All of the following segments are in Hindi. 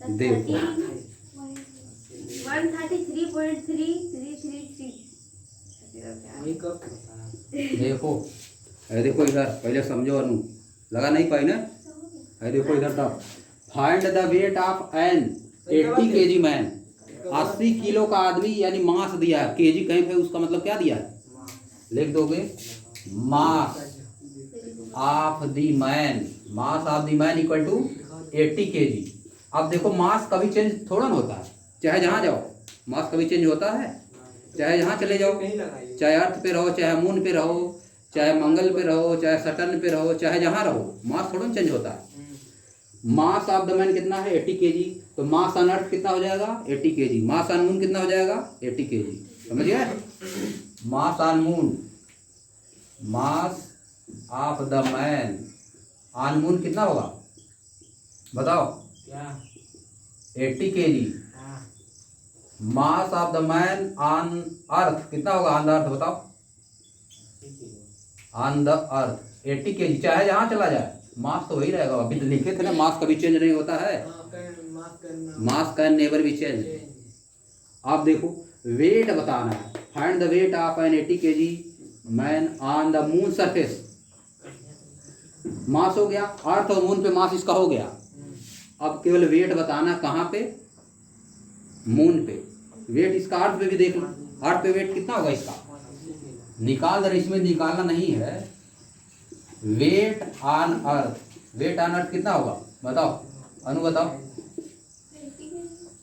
देखो 133.3333। देखो, अरे देखो इधर, पहले समझो अनु, लगा नहीं पाई ना। अरे देखो इधर तक, find the weight of an 80 KG man. 80 kilo का आदमी यानी मास दिया है, केजी कहीं पे उसका मतलब क्या दिया है, लिख दोगे mass of the man. Mass of the man equal to 80 KG. अब देखो मास कभी चेंज थोड़ा ना होता है, चाहे जहाँ जाओ मास कभी चेंज होता है, चाहे जहाँ चले जाओ, चाहे अर्थ पे रहो, चाहे मून पे रहो, चाहे मंगल पे रहो, चाहे सटर्न पे रहो, चाहे जहाँ रहो, मास थोड़ा चेंज होता है। मास ऑफ द मैन कितना है 80 केजी, तो मास ऑन अर्थ कितना हो जाएगा 80 केजी, मास ऑन मून कितना हो जाएगा 80 केजी। समझ गए, मास on moon, mass of the man on moon कितना होगा बताओ, क्या 80 KG. Mass of the man on earth कितना होगा, ऑन द अर्थ बताओ, ऑन द अर्थ 80 केजी। चाहे जहाँ चला जाए मास तो वही रहेगा, अभी तो लिखे थे ना मास कभी चेंज नहीं होता है, mass can never be change. आप देखो वेट बताना है, find the weight of an 80 KG man on the moon surface. Mass हो गया, अर्थ और मून पे मास इसका हो गया। अब केवल वेट बताना कहाँ पे, मून पे। वेट इसका अर्थ पे भी देख लो, अर्थ पे वेट कितना होगा इसका, निकाल दर, इसमें निकालना नहीं है। Weight on earth, weight on earth कितना होगा बताओ, अनु बताओ,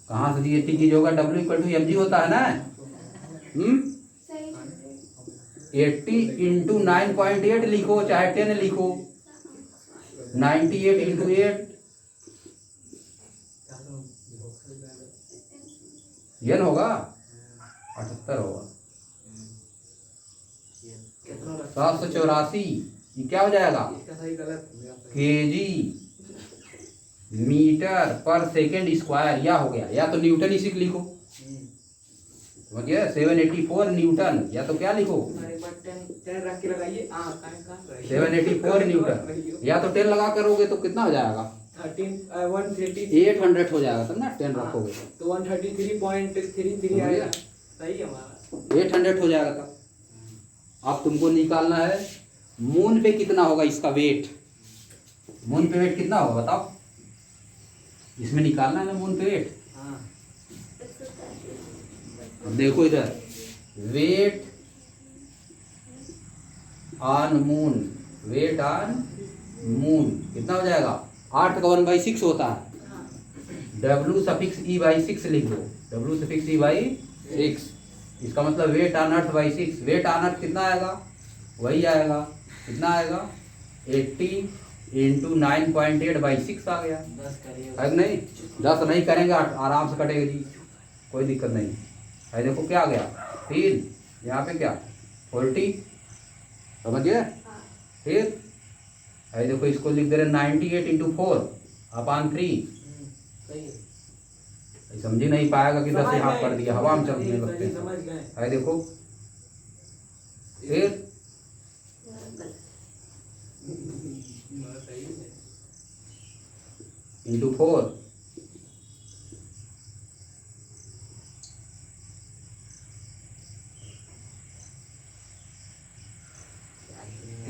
कहाँ से दी 80 केजी होगा, W इक्वल टू mg होता है ना। 80 इंटू 9.8 लिखो, चाहे 10 लिखो, 98 इंटू 8 यन होगा 78 होगा, 784। ये क्या हो जाएगा केजी मीटर पर सेकेंड स्क्वायर, या हो गया, या तो न्यूटन इसी को लिखो, समझ गया 784 न्यूटन, या तो क्या लिखो 784 न्यूटन, या तो 10 लगा करोगे तो कितना हो जाएगा 800 हो जाएगा, तब ना 10 रखोगे तो 133.33 आएगा, सही है हमारा 800 हो जाएगा। तब अब तुमको निकालना है मून पे कितना होगा इसका वेट, मून पे वेट कितना होगा बताओ, इसमें निकालना है ना मून पे वेट। अब देखो इधर, weight on moon, weight on moon कितना हो जाएगा, 8 का 1/6 होता है, W सफिक्स E/6 लिख दो, W सफिक्स E/6, इसका मतलब weight on earth by 6। Weight on earth कितना आएगा, वही आएगा, कितना आएगा 80 इंटू 9.8/6 आ गया, है नहीं, 10 नहीं करेंगे आराम से कटेगा जी, कोई दिक्कत नहीं है। देखो क्या आ गया 3, यहाँ पे क्या 40, समझ गए। फिर है देखो इसको लिख दे रहे 98 इंटू 4/3, समझी नहीं पाएगा कि 10 यहाँ कर दिया, हवा में चलने लगते हैं, है देखो। फिर इंटू 4,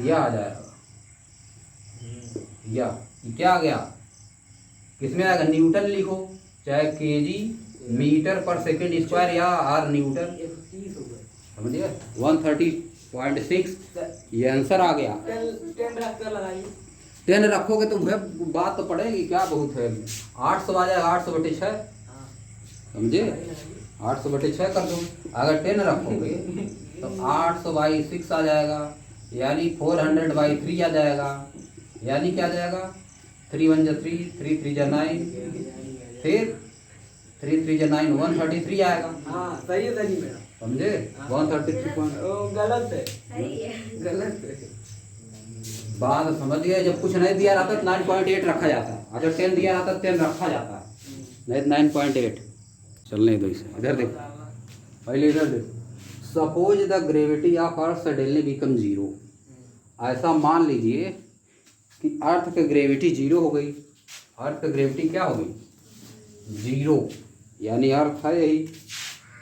यह आ जाएगा, या ये क्या आ गया, किसमें आएगा, न्यूटन लिखो, चाहे केजी मीटर पर सेकेंड स्क्वायर या आर न्यूटन, समझिए 130.6, ये आंसर आ गया। 10 रखोगे तो वह बात तो पड़ेगी, क्या बहुत है, 800 आ जाएगा, 800/6, समझे 800/6 कर दो। अगर 10 रखोगे तो 800/6 आ जाएगा, यानी 400/3 आ जाएगा, यानी क्या आ जाएगा 3 1 जा 3, 3 3 जा 9, फिर 3 3 जा 9, 133 आएगा। हाँ सही है, सही मेरा, समझे 133 पॉइंट, गलत है, गलत है, बात समझ गए। जब कुछ नहीं दिया रहता तो 9.8 रखा जाता है, अगर 10 दिया रहता तो 10 रखा जाता है, नहीं 9.8 चलने दो इसे। इधर देखो, पहले इधर देखो, suppose the gravity of earth suddenly become 0। ऐसा मान लीजिए कि अर्थ की ग्रेविटी 0 हो गई, अर्थ की ग्रेविटी क्या हो गई जीरो, यानी अर्थ है यही।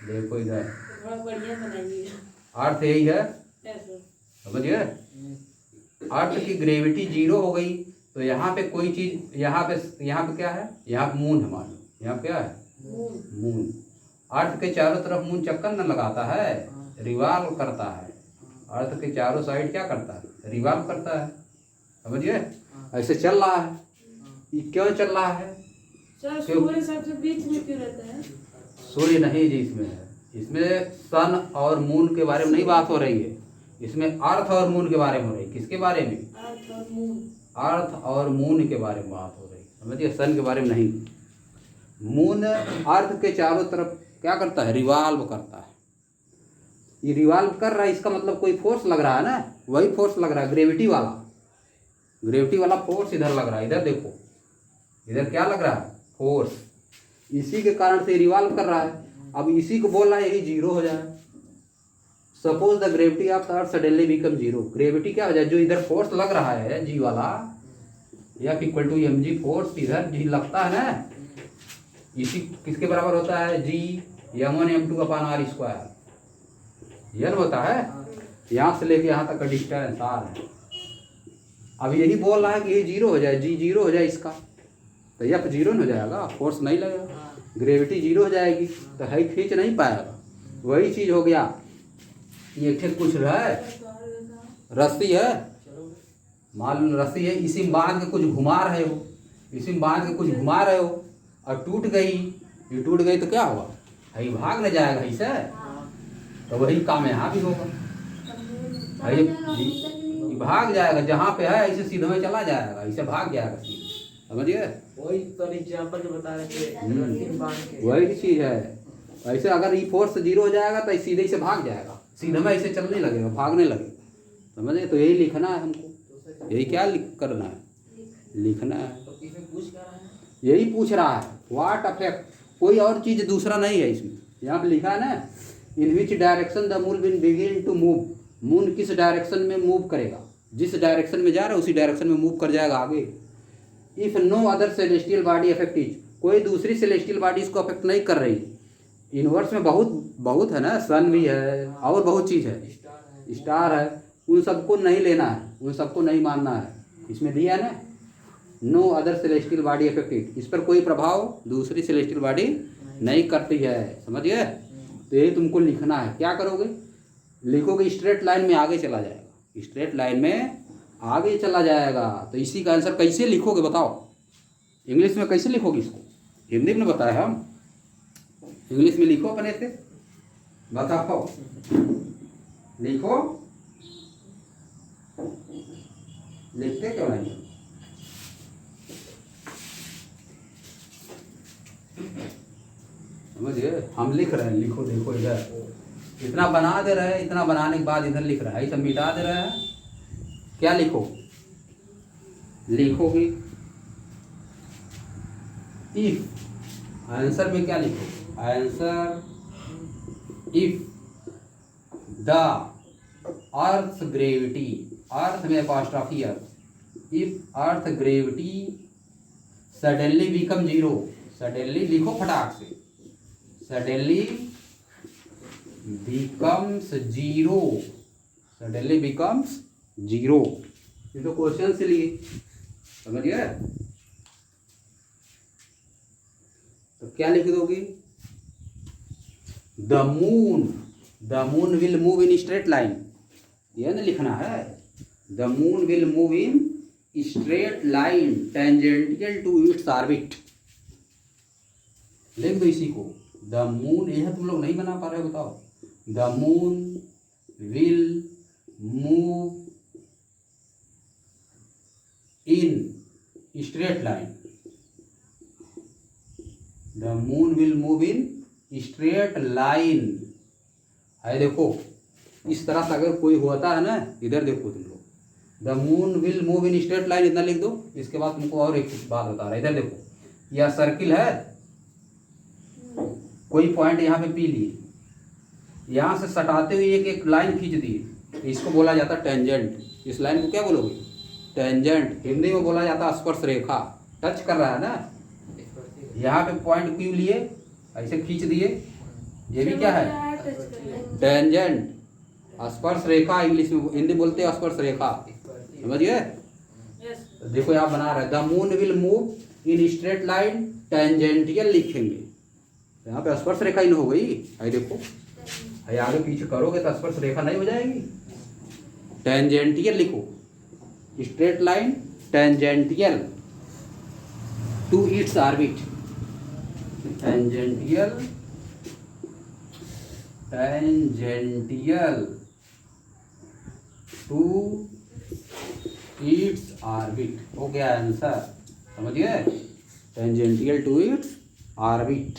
देखो इधर थोड़ा बढ़िया बनाइए अर्थ यही है, ऐसे। समझिए। अर्थ की ग्रेविटी जीरो हो गई तो यहाँ पे कोई चीज, यहाँ पे क्या है, यहाँ पे मून है, मान लो यहाँ क्या है, मून। अर्थ के चारों तरफ मून चक्कर न लगाता है, रिवाल्व करता है। अर्थ के चारों साइड क्या करता है, रिवाल्व करता है, समझिए। ऐसे चल रहा है, ये क्यों चल रहा है? सर सूर्य सबसे बीच में क्यों रहता है? सूर्य नहीं जी इसमें है, इसमें सन और मून के बारे में नहीं बात हो रही है, इसमें अर्थ और मून के बारे में हो रही है। किसके बारे में? अर्थ और मून। अर्थ और मून के बारे में बात हो रही है, समझिए, सन के बारे में नहीं। मून अर्थ के चारों तरफ क्या करता है, रिवाल्व करता है। ये रिवाल्व कर रहा है, इसका मतलब कोई फोर्स लग रहा है ना, वही फोर्स लग रहा है, ग्रेविटी वाला। ग्रेविटी वाला फोर्स इधर लग रहा है, इधर देखो, इधर क्या लग रहा है, फोर्स। इसी के कारण से रिवाल्व कर रहा है। अब इसी को बोल रहा है यही जीरो हो जाए। Suppose the gravity of the earth suddenly become zero. Gravity क्या हो जाए, जो इधर फोर्स लग रहा है जी वाला, F equal to m g force इधर जी लगता है ना, इसी किसके बराबर होता है, जी m1m2 अपान आर स्क्वायर। यह होता है, यहाँ से लेके यहाँ तक का डिस्टेंस आर है। अब यही बोल रहा है कि ये जीरो हो जाए, जी जीरो हो जाए इसका, तो F जीरो हो जाएगा, फोर्स नहीं लगेगा, ग्रेविटी जीरो हो जाएगी, तो है खींच नहीं पाएगा। वही चीज हो गया। ये ठीक कुछ रहा है, रस्सी है, मान लो रस्सी है, इसी में बांध के कुछ घुमा रहे हो, इसी में बांध के कुछ घुमा रहे हो और टूट गई। ये टूट गई तो क्या होगा, है भाग न जाएगा इसे, तो वही काम यहाँ भी होगा। है ये भाग जाएगा, जहाँ पे है इसे सीधे में चला जाएगा, इसे भाग जाएगा सीधे, समझिए। वही तो एग्जांपल जो बता रहे थे, रस्सी बांध के। वही चीज है। ऐसे अगर ये फोर्स जीरो हो जाएगा तो सीधे से भाग जाएगा, सीधे में ऐसे चलने लगेगा, भागने लगेगा, समझे। तो यही लिखना है हमको, यही क्या करना है, लिखना है। तो इसमें पूछ क्या रहा है, यही पूछ रहा है, व्हाट अफेक्ट, कोई और चीज दूसरा नहीं है इसमें। यहाँ पे लिखा है ना, in which direction the moon will begin to move. Moon किस डायरेक्शन में मूव करेगा, जिस डायरेक्शन में जा रहा है उसी डायरेक्शन में मूव कर जाएगा आगे। If no other celestial body affect is, कोई दूसरी सेलेस्टियल बॉडी इसको अफेक्ट नहीं कर रही। यूनिवर्स में बहुत है ना, सन भी है और बहुत चीज़ है, स्टार है, उन सबको नहीं लेना है, उन सबको नहीं मानना है। इसमें दिया है ना, no other celestial body affected, इस पर कोई प्रभाव दूसरी सेलेस्टियल बॉडी नहीं करती है, समझिए। तो ये तुमको लिखना है, क्या करोगे, लिखोगे स्ट्रेट लाइन में आगे चला जाएगा, स्ट्रेट लाइन में आगे चला जाएगा। तो इसी का आंसर कैसे लिखोगे बताओ, इंग्लिश में कैसे लिखोगे इसको, हिंदी में बताया हम, इंग्लिश में लिखो अपने से, बताओ, लिखो, लिखते क्यों नहीं, समझिए। हम लिख रहे हैं, लिखो, देखो इधर इतना बना दे रहे हैं, इतना बनाने के बाद इधर लिख रहा है, ये सब मिटा दे रहा है। क्या लिखो, लिखोगे इफ, आंसर में क्या लिखो, answer if the earth gravity, earth में apostrophe earth, if earth gravity suddenly become zero, suddenly लिखो फटाक से, suddenly becomes zero, suddenly becomes zero. ये तो क्वेश्चन से लिए, समझिए। तो क्या लिख दोगे, the moon will move in straight line, यह ना लिखना है, the moon will move in straight line tangential to its orbit, लिख दो इसी को। द मून, यह तुम लोग नहीं बना पा रहे हो, बताओ। The moon will move in straight line, the moon will move in straight line. है देखो, इस तरह से अगर कोई होता है ना, इधर देखो तुम लोग, the moon will move in straight line, इतना लिख दो। इसके बाद तुमको और एक बात बता रहा है, इधर देखो, यह सर्किल है, कोई पॉइंट यहाँ पे पी लिए, यहाँ से सटाते हुए एक एक लाइन खींच दी, इसको बोला जाता है टेंजेंट। इस लाइन को क्या बोलोगे, टेंजेंट। हिंदी में बोला जाता है स्पर्श रेखा, टच कर रहा है ना, यहाँ पे पॉइंट क्यू लिए, ऐसे खींच दिए, ये भी क्या है टच करना टेंजेंट, स्पर्श रेखा, इंग्लिश में हिंदी बोलते हैं स्पर्श रेखा, समझिए। यस देखो यहाँ बना रहा है the moon will move in straight line tangential लिखेंगे, यहाँ पे स्पर्श रेखा इन हो गई। है देखो, है आगे पीछे करोगे तो स्पर्श रेखा नहीं हो जाएगी। टेंजेंटियल लिखो, straight line tangential to its orbit, tangential tangential to its orbit, हो गया आंसर, समझिए। Tangential to its orbit.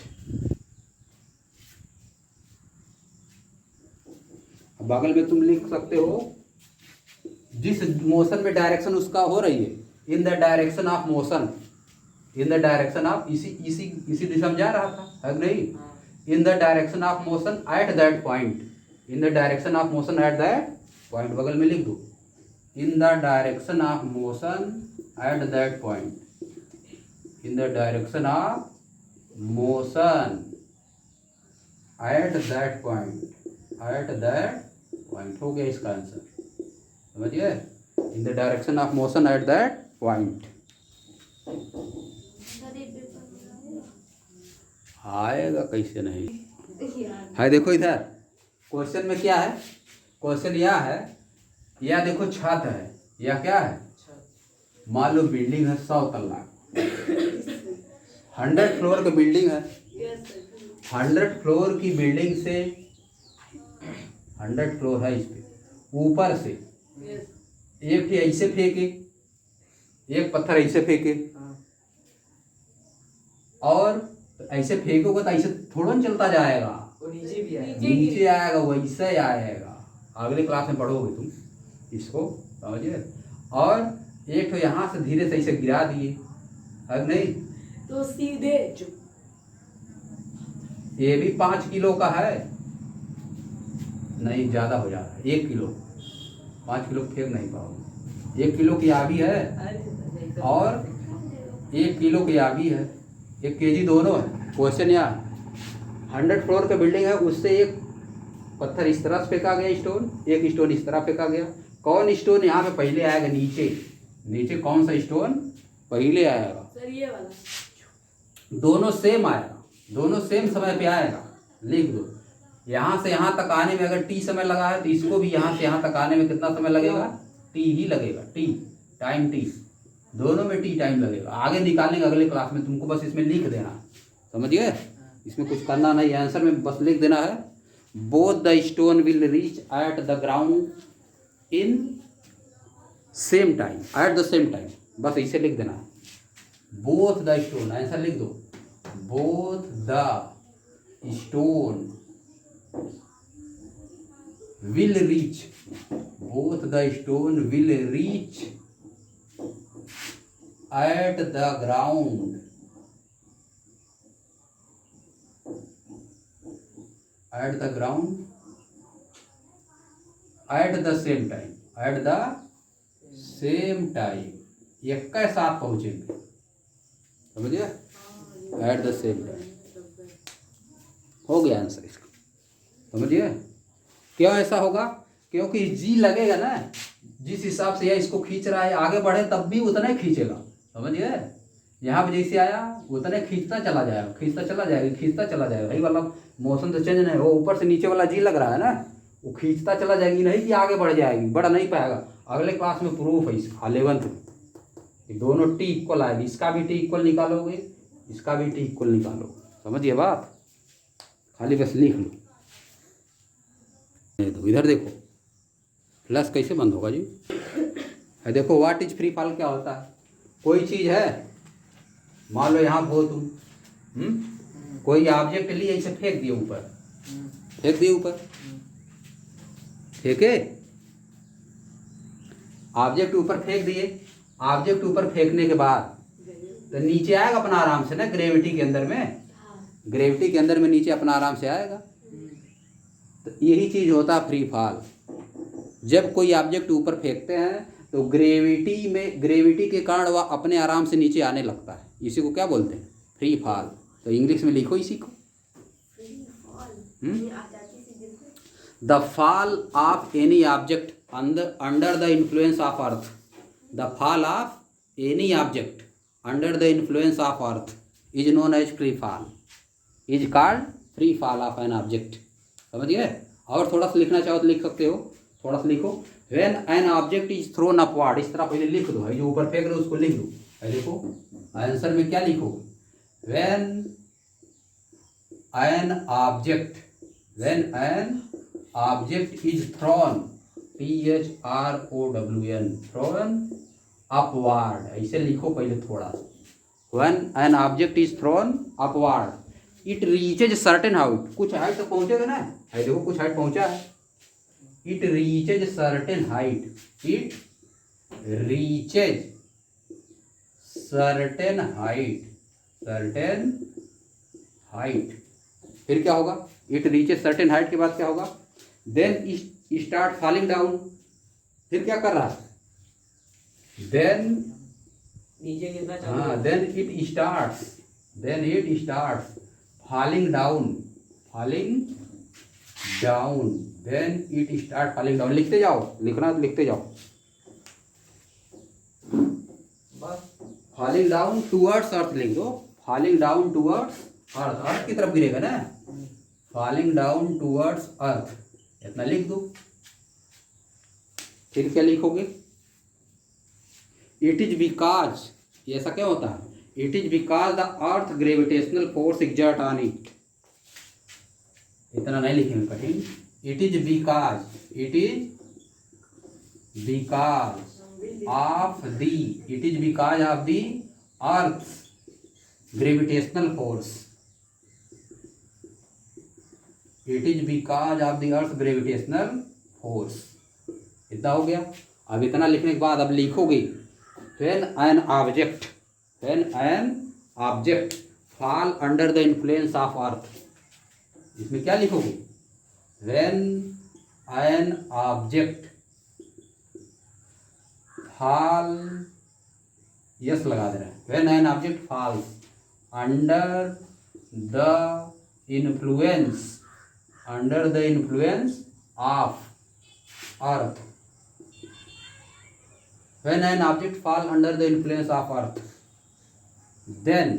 बगल में तुम लिख सकते हो जिस मोशन में डायरेक्शन उसका हो रही है, in the direction of motion, in the direction of, इसी दिशा में जा रहा था, है कि नहीं? In the direction of motion at that point, in the direction of motion at that point, बगल में लिख दो in the direction of motion at that point, in the direction of motion at that point, at that point, हो गया इसका आंसर, समझिए। In the direction of motion at that point. आएगा कैसे नहीं है, देखो इधर क्वेश्चन में क्या है, क्वेश्चन यह है, यह देखो छत है, यह क्या है, मान लो बिल्डिंग है 100 तल्ला, 100 फ्लोर की बिल्डिंग है, यस 100 फ्लोर की बिल्डिंग से, 100 फ्लोर है इस पे, ऊपर से यस एक ऐसे फेंके, एक पत्थर ऐसे फेंके, और ऐसे फेंकोगे तो ऐसे थोड़ा न चलता जाएगा, वो नीचे भी आएगा। नीचे आएगा, वैसे आएगा, अगले क्लास में पढ़ोगे तुम इसको, समझिए। और एक तो यहाँ से धीरे से ऐसे गिरा दिए, है नहीं, तो सीधे जो ये भी 5 किलो का है, नहीं ज़्यादा हो जा रहा है, 1 किलो, 5 किलो फेंक नहीं पाओगे, 1 किलो की आबी है और 1 किलो की आबी है, 1 केजी दोनों है। क्वेश्चन यहाँ 100 फ्लोर का बिल्डिंग है, उससे एक पत्थर इस तरह से फेंका गया स्टोन, एक स्टोन इस तरह फेंका गया, कौन स्टोन यहाँ पे पहले आएगा, नीचे, नीचे कौन सा स्टोन पहले आएगा, सर ये वाला दोनों सेम आएगा, दोनों सेम समय पे आएगा, लिख दो। यहाँ से यहाँ तक आने में अगर टी समय लगा है तो इसको भी यहाँ से यहाँ तक आने में कितना समय लगेगा, टी ही लगेगा, टी टाइम, टी दोनों में टी टाइम लगेगा। आगे निकालेंगे अगले क्लास में, तुमको बस इसमें लिख देना है, समझिए, इसमें कुछ करना नहीं, आंसर में बस लिख देना है। Both the stone will reach at the ground in same time, at the same time, बस इसे लिख देना है। बोथ द स्टोन, आंसर लिख दो, both the stone will reach, both the stone will reach at the ground, at the ground at the same time, at the same time, एक के साथ पहुंचेंगे, समझिए, एट द सेम टाइम, हो गया आंसर इसका, समझिए। क्यों ऐसा होगा, क्योंकि जी लगेगा ना, जिस हिसाब से यह इसको खींच रहा है, आगे बढ़े तब भी उतना ही खींचेगा, समझिए। यहाँ पे जैसे आया उतने खींचता चला जाएगा, खींचता चला जाएगा, खींचता चला जाएगा, वही वाला मोशन तो चेंज नहीं, वो ऊपर से नीचे वाला जी लग रहा है ना, वो खींचता चला जाएगी, नहीं कि आगे बढ़ जाएगी, बढ़ नहीं पाएगा। अगले क्लास में प्रूफ है इसका 11th में, दोनों टी इक्वल आएगी, इसका भी टी इक्वल निकालोगे, इसका भी टी इक्वल निकालोगे, समझिए बात, खाली बस लिख लो। तो इधर देखो प्लस कैसे बंद होगा जी, है देखो, व्हाट इज फ्री फॉल क्या होता है, कोई चीज़ है, मान लो यहाँ हो तुम, कोई ऑब्जेक्ट लिए ऐसे फेंक दिए ऊपर, फेंक दिए ऊपर, फेंके, ऑब्जेक्ट ऊपर फेंक दिए, ऑब्जेक्ट ऊपर फेंकने के बाद तो नीचे आएगा अपना आराम से ना, ग्रेविटी के अंदर में, ग्रेविटी के अंदर में नीचे अपना आराम से आएगा। तो यही चीज़ होता है फ्री फॉल, जब कोई ऑब्जेक्ट ऊपर फेंकते हैं तो ग्रेविटी के कारण वह अपने आराम से नीचे आने लगता है, इसी को क्या बोलते हैं, फ्री फॉल। तो इंग्लिश में लिखो इसी को। The fall of any object under the influence of earth. The fall of any object under the influence of earth is known as free fall, is called free fall of an object. समझ गए? और थोड़ा सा लिखना चाहो तो लिख सकते हो, थोड़ा सा लिखो। When an object is throne upward, इस तरह पहले लिख दो, जो ऊपर फेंक रहे हो उसको लिख दो। देखो आंसर में क्या लिखो, when an object is throne, THROWN, throne upward, ऐसे लिखो पहले थोड़ा। When an object is throne upward it reaches certain height, कुछ हाइट तो पहुंचेगा ना, है देखो कुछ हाइट पहुंचा है। It reaches certain height, it reaches certain height, फिर क्या होगा? इट रीचेज सर्टेन हाइट के बाद क्या होगा? देन स्टार्ट फॉलिंग डाउन, फिर क्या कर रहा है? देन नीचे गिरना चालू हाँ, होगा। then it starts falling down, then it start falling down। लिखते जाओ, लिखना तो लिखते जाओ। बस फॉलिंग डाउन टूवर्ड्स अर्थ लिख दो, फॉलिंग डाउन टूवर्ड्स अर्थ, अर्थ की तरफ गिरेगा ना, फॉलिंग डाउन टूवर्ड्स अर्थ, इतना लिख दो। फिर क्या लिखोगे? इट इज बिकॉज, ऐसा क्या होता है? It is because the earth gravitational force exert on it, इतना नहीं लिखेंगे कठिन। It is because of the earth gravitational force, it is because of the earth gravitational force. इतना हो गया। अब इतना लिखने के बाद अब लिखोगे when an object fall under the influence of earth, इसमें क्या लिखोगे? when an object fall, yes लगा दे रहा है, when an object falls under the influence of earth, when an object fall under the influence of earth, then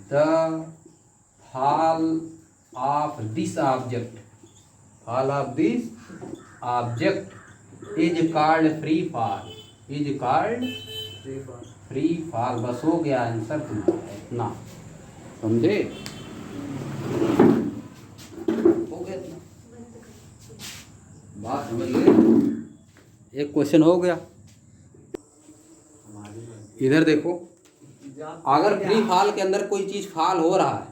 the fall of this object is called free fall, free fall। बस हो गया आंसर तुम्हारा, इतना समझे? हो गया इतना, बात समझ गए? एक क्वेश्चन हो गया। इधर देखो, अगर फ्री फॉल के अंदर कोई चीज फॉल हो रहा है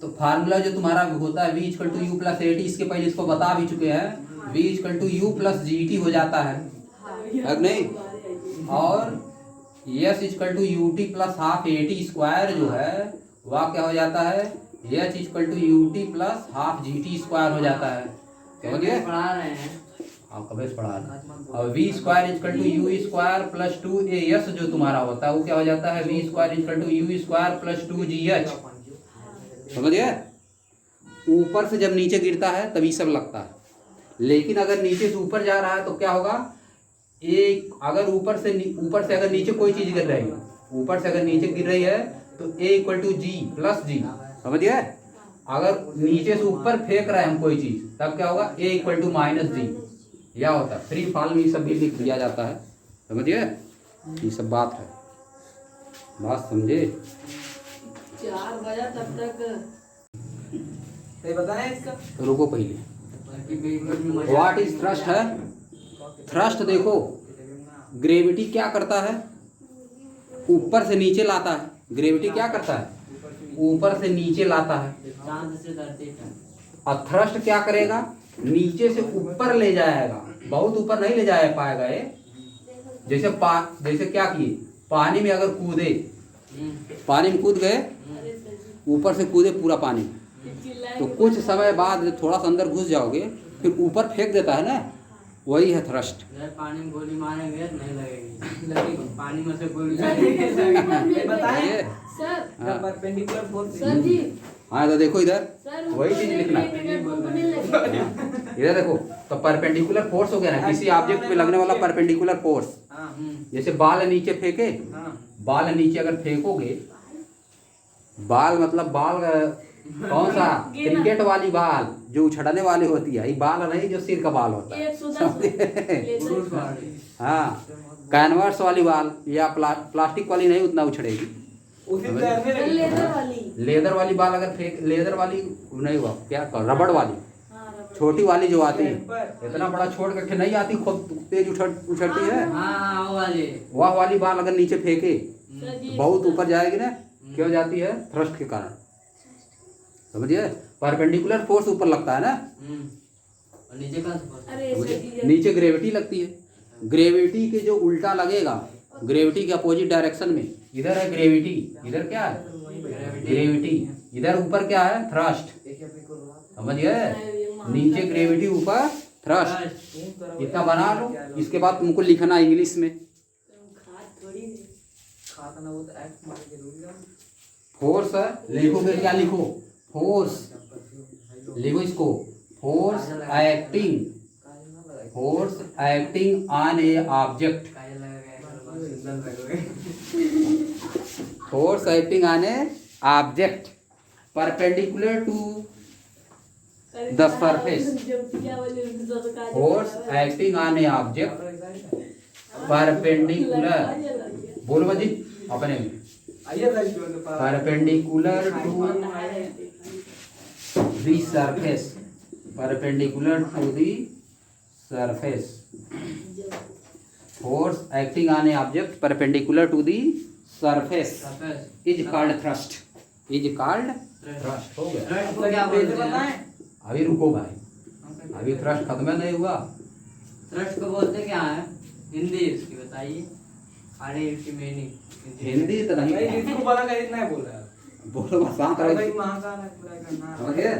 तो फार्मूला जो तुम्हारा होता है v = u + at, इसके पहले इसको बता भी चुके हैं, v = u + gt हो जाता है नहीं? और s = ut + ½ at² जो है वह क्या हो जाता है? h = ut + ½ gt² हो जाता है। समझिए? पढ़ा रहे हैं आप कब से पढ़ा रहे हैं। और v² = u² + 2as जो तुम्हारा होता है वो क्या हो जाता है? v² = u² + 2gh। समझ गए? ऊपर से जब नीचे गिरता है तभी सब लगता है, लेकिन अगर नीचे से ऊपर जा रहा है तो क्या होगा? एक अगर ऊपर से अगर नीचे कोई चीज गिर रही है, ऊपर से अगर नीचे गिर रही है तो a = g + g। समझ गए? अगर नीचे से ऊपर फेंक रहा है हम कोई चीज तब क्या होगा? a = -g। यह होता है फ्री फॉल में, ये सब भी लिख दिया जाता है। समझिए? ये सब बात है, बात समझे? 4 बजा तब तक सही बताया इसका। तो रुको पहले, व्हाट इज थ्रस्ट है? थ्रस्ट देखो, ग्रेविटी क्या करता है? ऊपर से नीचे लाता है। ग्रेविटी क्या करता है? ऊपर से नीचे लाता है। चांद से धरती तक। और थ्रस्ट क्या करेगा? नीचे से ऊपर ले जाएगा, बहुत ऊपर नहीं ले जा पाएगा ये। जैसे क्या किए, पानी में अगर कूदे, पानी में कूद गए, ऊपर से कूदे पूरा पानी, तो कुछ समय बाद थोड़ा सा अंदर घुस जाओगे फिर ऊपर फेंक देता है ना, वही है थ्रस्ट। यार पानी में गोली मारेंगे तो नहीं लगेगी, पानी में से गोली ये बताएं ये सर हाँ। परपेंडिकुलर फोर्स सर जी हाँ तो देखो इधर सर वही चीज लिखना है। नहीं लगेगा। इधर देखो तो परपेंडिकुलर फोर्स हो गया ना, किसी ऑब्जेक्ट पे लगने वाला परपेंडिकुलर फोर्स। हाँ जैसे बाल नीचे फेंके, हाँ बाल नीचे अगर फेंकोगे, बाल मतलब बाल कौन सा, क्रिकेट वाली बाल जो उछड़ने वाली होती है, ये बाल नहीं जो सिर का बाल होता है। 110 हाँ कैनवास वाली बाल या प्लास्टिक वाली नहीं उतना उछड़ेगी। उसी तैरने लगी। लेदर वाली। लेदर वाली बाल अगर फेंक, लेदर वाली नहीं हुआ क्या, रबड़ वाली हाँ, रबड़। छोटी वाली जो आती है, इतना बड़ा छोड़ करके नहीं आती, खूब तेज उछड़ती है, हाँ वो वाले वह वाली बाल अगर नीचे फेंके सर जी बहुत ऊपर जाएगी ना, क्यों जाती है, थ्रस्ट के कारण। समझिए परपेंडिकुलर फोर्स ऊपर लगता है ना, और नीचे का अरे सर जी नीचे ग्रेविटी लगती है। ग्रेविटी के जो उल्टा लगेगा, ग्रेविटी के अपोजिट डायरेक्शन में, इधर है ग्रेविटी, इधर क्या है ग्रेविटी, इधर ऊपर क्या है थ्रस्ट। समझिए नीचे ग्रेविटी ऊपर थ्रस्ट, इतना बना लो। इसके बाद तुमको लिखना इंग्लिश में खाद थोड़ी है। खाता ना वो तो एक्ट मार के रोक जाओ। फोर्स लिखोगे क्या, लिखो फोर्स, लिखो इसको force acting, force acting on a object, force acting on a object perpendicular to the surface, force acting on a object perpendicular, बोलो बाजी अपने में, आइए सर जी के पास। Perpendicular to the surface, perpendicular to the surface, force acting on a object perpendicular to the surface is called thrust, is called thrust. हो गया। थ्रस्ट को क्या बोलते हैं? बताएं। अभी रुको भाई, अभी थ्रस्ट खत्म नहीं हुआ। थ्रस्ट को बोलते क्या है हिंदी इसकी बताइए, अरे इसकी मीनिंग हिंदी तो भाई नहीं, इसको बोला का इतना ही बोल रहा है। बोलो बस शांत अरे रहो। भाई महाकाल है पूरा करना। समझ गए?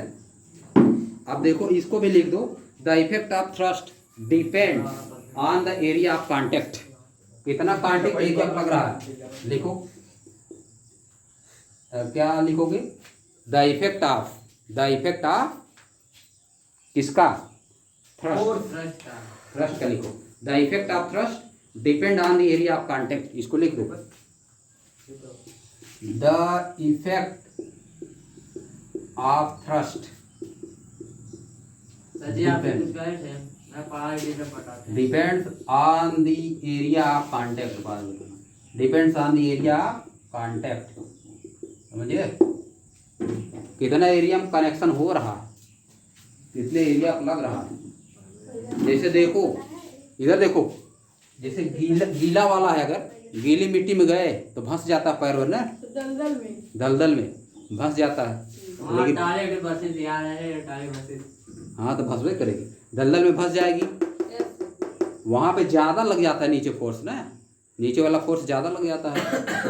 अब देखो इसको भी लिख दो, the effect of thrust depend on the area of contact. कितना कांटेक्ट एरिया लग रहा है, लिखो क्या लिखोगे, द इफेक्ट ऑफ किसका, थ्रस्ट, थ्रस्ट का थ्रस्ट का लिखो, the effect of thrust depend on the area of contact, इसको लिख दो, the effect of thrust sir ji आपने कुछ कहे थे, मैं पढ़ा ही नहीं पता था। Depends on the area of contact, depends on the area of contact. समझिए कितना एरिया में कनेक्शन हो रहा है, कितने एरिया लग रहा है। जैसे देखो इधर देखो, जैसे गीला वाला है, अगर गीली मिट्टी में गए तो फंस जाता है पैर ना, दलदल में दलदल में फंस जाता है, हाँ लेकिन टाले के बसेस याद है, टाले बसेस हाँ तो फंसवे करेगी, दलदल में फंस जाएगी। वहाँ पे ज़्यादा लग जाता है नीचे फोर्स ना, नीचे वाला फोर्स ज़्यादा लग जाता है,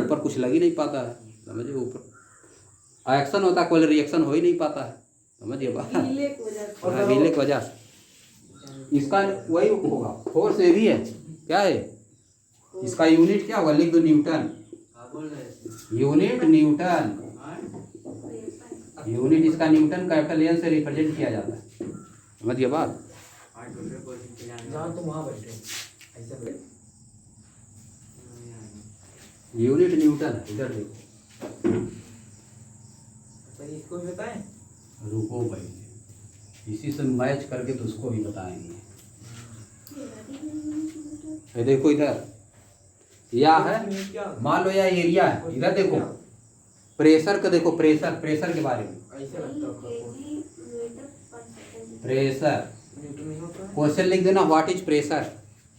ऊपर कुछ लग ही नहीं पाता है। समझिए ऊपर एक्शन होता है, कोई रिएक्शन हो ही नहीं पाता है। समझिए बात, गीले की वजह से। हाँ, गीले की वजह से इसका वही होगा, फोर्स ये भी है, क्या है इसका यूनिट क्या होगा, लिख दो न्यूटन, हाँ बोल रहे यूनिट न्यूटन, हाँ यूनिट इसका न्यूटन कैपिटल एन से रिप्रेजेंट किया जाता है। समझिए बात, हाँ दूसरे कोचिंग के जाने जहाँ तुम वहाँ बैठे ऐसे बैठे। यूनिट न्यूटन है, इधर देखो, सर इसको भी बताएं। रुको भाई, इसी से मैच करके तो उसको भी बताएंगे। ये देखो इधर या है, मान लो यह एरिया है, इधर देखो प्रेशर का, देखो प्रेशर, प्रेशर के बारे में, ऐसे लगता है प्रेशर न्यूटन नहीं होता है। क्वेश्चन लिख देना, व्हाट इज प्रेशर,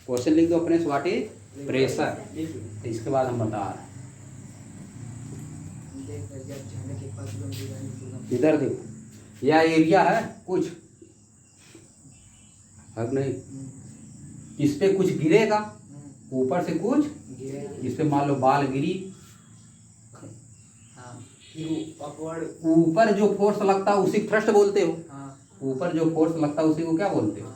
क्वेश्चन लिख दो अपने से, व्हाट इज प्रेशर। तो इसके बाद हम बता रहे हैं, इधर देखो यह एरिया है कुछ, हक नहीं, इस पे कुछ गिरेगा, ऊपर से कुछ, इस पे मान लो बाल गिरी, ऊपर जो फोर्स लगता है उसी थ्रस्ट बोलते हो, ऊपर जो फोर्स लगता है उसी को क्या बोलते हो,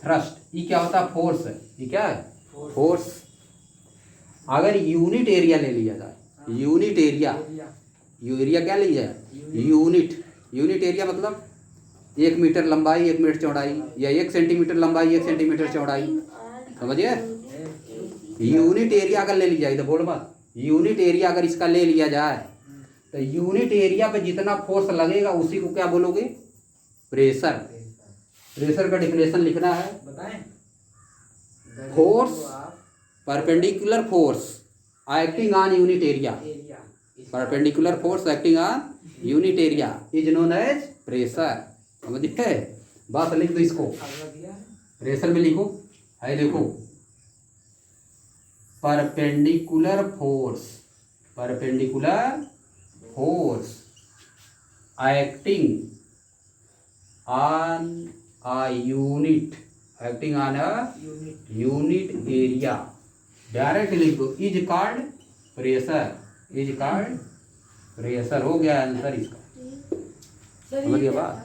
थ्रस्ट। ये क्या होता है? फोर्स है। ये क्या है? फोर्स। अगर यूनिट एरिया ले लिया जाए, यूनिट एरिया, एरिया क्या लिया जाए? यूनिट। यूनिट एरिया मतलब 1 मीटर लंबाई 1 मीटर चौड़ाई, या 1 सेंटीमीटर लंबाई 1 सेंटीमीटर चौड़ाई, समझिए। यूनिट एरिया अगर ले लिया जाए तो बोल मत, यूनिट एरिया अगर इसका ले लिया जाए तो यूनिट एरिया पे जितना फोर्स लगेगा उसी को क्या बोलोगे? प्रेशर। प्रेशर का डिफिनेशन लिखना है, बताएं। Force, perpendicular force acting on unit area, area perpendicular force acting on unit area is known as pressure. समझिए, बात लिख दो इसको, अगला दिया है। प्रेशर में लिखो। है देखो, perpendicular force, perpendicular force acting on a unit, acting on a unit area, direct लिख दो, is called pressure, is called pressure. हो गया आंसर इसका। समझ गया बात?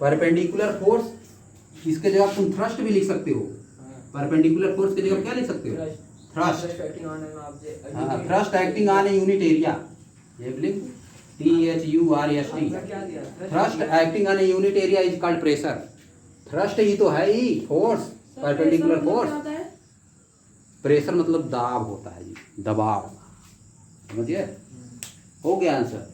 परपेंडिकुलर फोर्स इसके जगह तुम थ्रस्ट भी लिख सकते हो। परपेंडिकुलर फोर्स की जगह क्या लिख सकते हो? थ्रस्ट। हाँ, thrust acting on a unit area, ये लिख THURST। क्या दिया? Thrust acting on a unit area is called pressure. Thrust ही तो है ही फोर्स, परपेंडिकुलर फोर्स। प्रेशर मतलब दाब होता है जी, दबाव। समझिए, हो गया आंसर।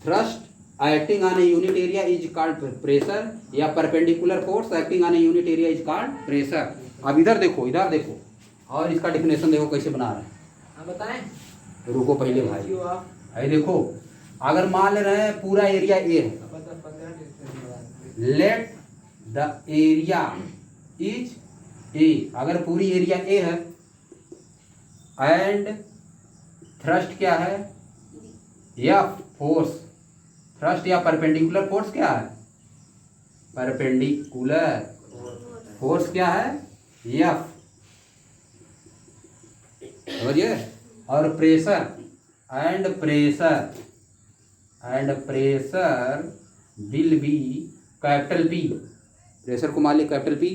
Thrust acting on a unit area is called pressure, या perpendicular force acting on a unit area is called pressure. अब इधर देखो, इधर देखो, और इसका डिफिनेशन देखो कैसे बना रहे हैं। हाँ बताएं। रुको पहले भाई, क्यों आप है देखो, अगर मान ले रहे हैं पूरा एरिया ए है, 15 let the area is a, अगर पूरी एरिया ए है एंड थ्रस्ट क्या है? F force. थ्रस्ट या परपेंडिकुलर फोर्स क्या है? परपेंडिकुलर फोर्स क्या है? एफ। समझिए। और pressure and pressure will be capital P. Pressure को मान ली कैपिटल पी,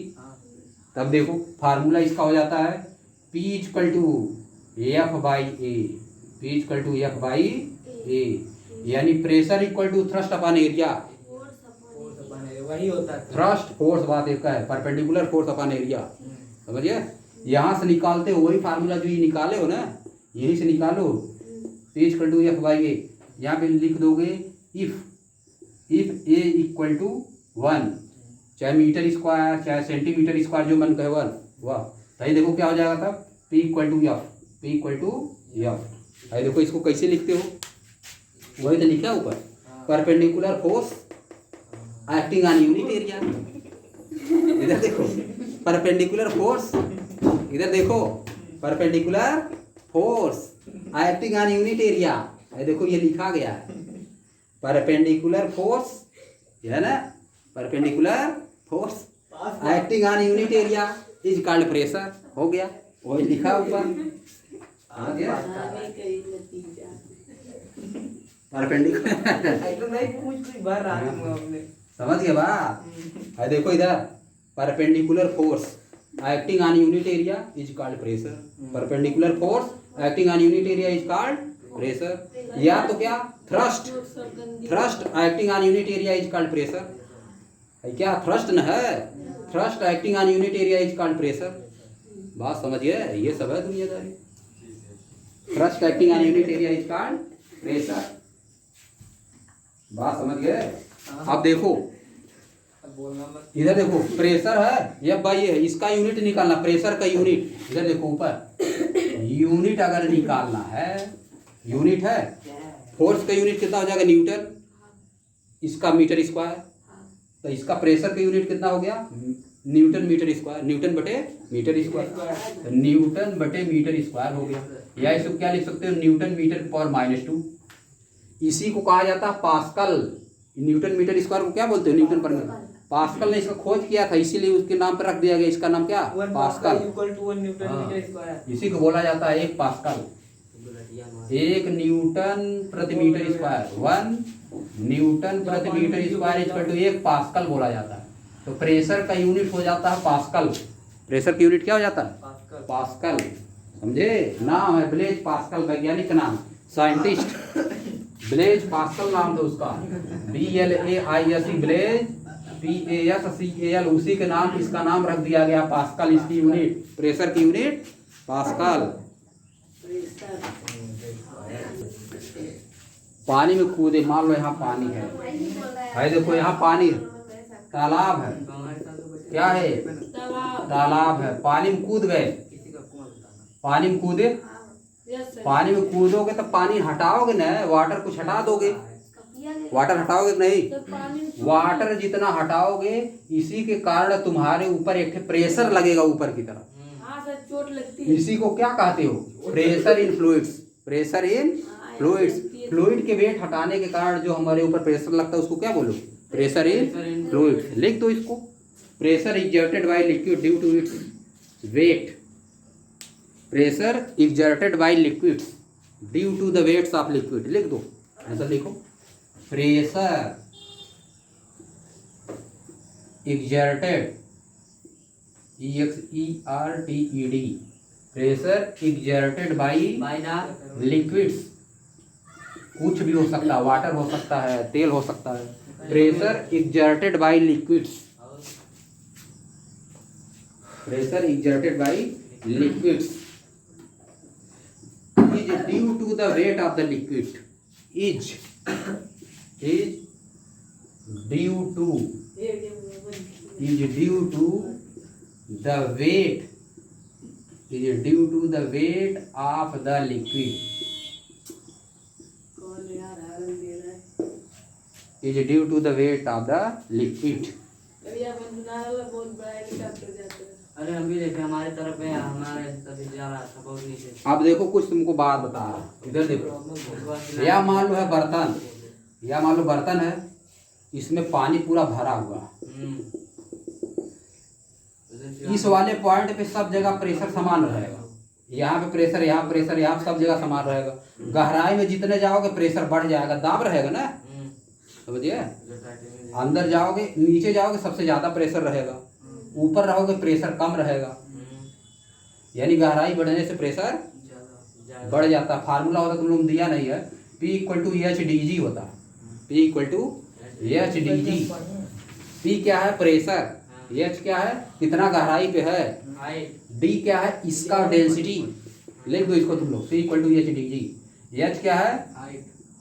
तब देखो फार्मूला इसका हो जाता है P equal to F by A, P equal to F by A, यानी pressure equal to thrust upon area. वही होता है थ्रस्ट फोर्स बात एक का है, परपेंडिकुलर फोर्स अपॉन एरिया। समझिए, यहाँ से निकालते हो वही फार्मूला जो ये निकाले हो ना, यहीं से निकालो, P equal to F by A. यहाँ पे लिख दोगे इफ ए इक्वल टू 1, चाहे मीटर स्क्वायर चाहे सेंटीमीटर स्क्वायर जो मन कहे वह, तो देखो क्या हो जाएगा तब? P equal to F, P equal to F. है देखो, इसको कैसे लिखते हो? वही तो लिखा ऊपर, perpendicular force acting on unit area. इधर देखो परपेंडिकुलर फोर्स, इधर देखो perpendicular force acting on unit area. देखो ये लिखा गया है परपेंडिकुलर फोर्स, है ना, perpendicular force acting on unit area is called pressure. हो गया, वही लिखा ऊपर। परपेंडिकुलर समझ गया बात? है देखो इधर, perpendicular force acting on unit area is called pressure, perpendicular force acting on unit area is called pressure. या तो क्या? Thrust, thrust acting on unit area is called pressure. है क्या? थ्रस्ट न है, thrust acting on unit area is called pressure. बात समझिए, ये सब है दुनियादारी। Thrust acting on unit area is called pressure. बात समझ गए? अब देखो इधर देखो, प्रेशर है ये बाई है, इसका यूनिट निकालना, प्रेशर का यूनिट। इधर देखो ऊपर, यूनिट अगर निकालना है, यूनिट है, फोर्स का यूनिट कितना हो जाएगा? न्यूटन। इसका मीटर स्क्वायर, तो इसका प्रेशर का यूनिट कितना हो गया? न्यूटन मीटर स्क्वायर, न्यूटन बटे मीटर स्क्वायर, न्यूटन बटे मीटर स्क्वायर हो गया। या इसको क्या लिख सकते हो? Newton metre power -2। इसी को कहा जाता है पास्कल। न्यूटन मीटर स्क्वायर को क्या बोलते हो? न्यूटन पर मीटर। पास्कल ने इसका खोज किया था, इसीलिए उसके नाम पर रख दिया गया। इसका नाम क्या? पास्कल। इसी को बोला जाता है एक पास्कल, 1 न्यूटन प्रति मीटर स्क्वायर, 1 न्यूटन प्रति metre square equal to 1 pascal बोला जाता है। तो प्रेशर का यूनिट हो जाता है पास्कल। प्रेशर की यूनिट क्या हो जाता है? पास्कल। पास्कल। समझे? नाम है ब्लेज पास्कल, वैज्ञानिक नाम, साइंटिस्ट ब्लेज पास्कल नाम था उसका। BLAISE ब्लेज, PASCAL, उसी के नाम इसका नाम रख दिया गया पास्कल। इसकी यूनिट, प्रेशर की यूनिट पास्कल। पानी में कूदे, मान लो यहाँ पानी है, भाई देखो यहाँ पानी है, तालाब है, क्या है? तालाब है। पानी में कूद गए, पानी में कूदे, पानी में कूदोगे तो पानी हटाओगे ना, वाटर कुछ हटा दोगे, वाटर हटाओगे कि नहीं? वाटर जितना हटाओगे इसी के कारण तुम्हारे ऊपर एक प्रेशर लगेगा ऊपर की तरफ। चोट लगती है। इसी को क्या कहते हो? Pressure in fluids. Pressure in fluids. Fluid के वेट हटाने के कारण जो हमारे ऊपर प्रेशर लगता है उसको क्या बोलो? Pressure in fluids. लिख दो इसको। Pressure exerted by liquid due to its weight. Pressure exerted by liquids due to the weights of liquid. लिख दो, ऐसा लिखो। Pressure exerted, EXERTED, pressure exerted by liquids. कुछ भी हो सकता है, वाटर हो सकता है, तेल हो सकता है। Pressure exerted by liquids, pressure exerted by liquids is due to the weight of the liquid, is due to the weight, is due to the weight of the liquid, is due to the weight of the liquid। बहुत बड़ा हेलीकॉप्टर जाता है। अरे हम भी देखे, हमारे तरफ में, हमारे तभी जा रहा था बहुत नीचे। अब देखो कुछ तुमको बात बता रहा हूं, इधर देखो। या मान लो है बर्तन, या मान लो बर्तन है, इसमें पानी पूरा भरा हुआ। इस वाले पॉइंट पे सब जगह प्रेशर समान रहेगा। यहाँ पे प्रेशर, यहाँ प्रेशर, यहाँ सब जगह समान रहेगा। गहराई में जितने जाओगे प्रेशर बढ़ जाएगा, दाब रहेगा ना, समझिए। अंदर जाओगे, नीचे जाओगे, सबसे ज्यादा प्रेशर रहेगा। ऊपर रहोगे प्रेशर कम रहेगा। यानी गहराई बढ़ने से प्रेशर बढ़ जाता है। फार्मूला होता तुम लोग दिया नहीं है, P = HDG होता है। P = HDG। P क्या है? प्रेशर। H क्या है? कितना गहराई पे है। D क्या है? इसका डेंसिटी। लिख दो इसको तुम लोग, P = HDG। H क्या है?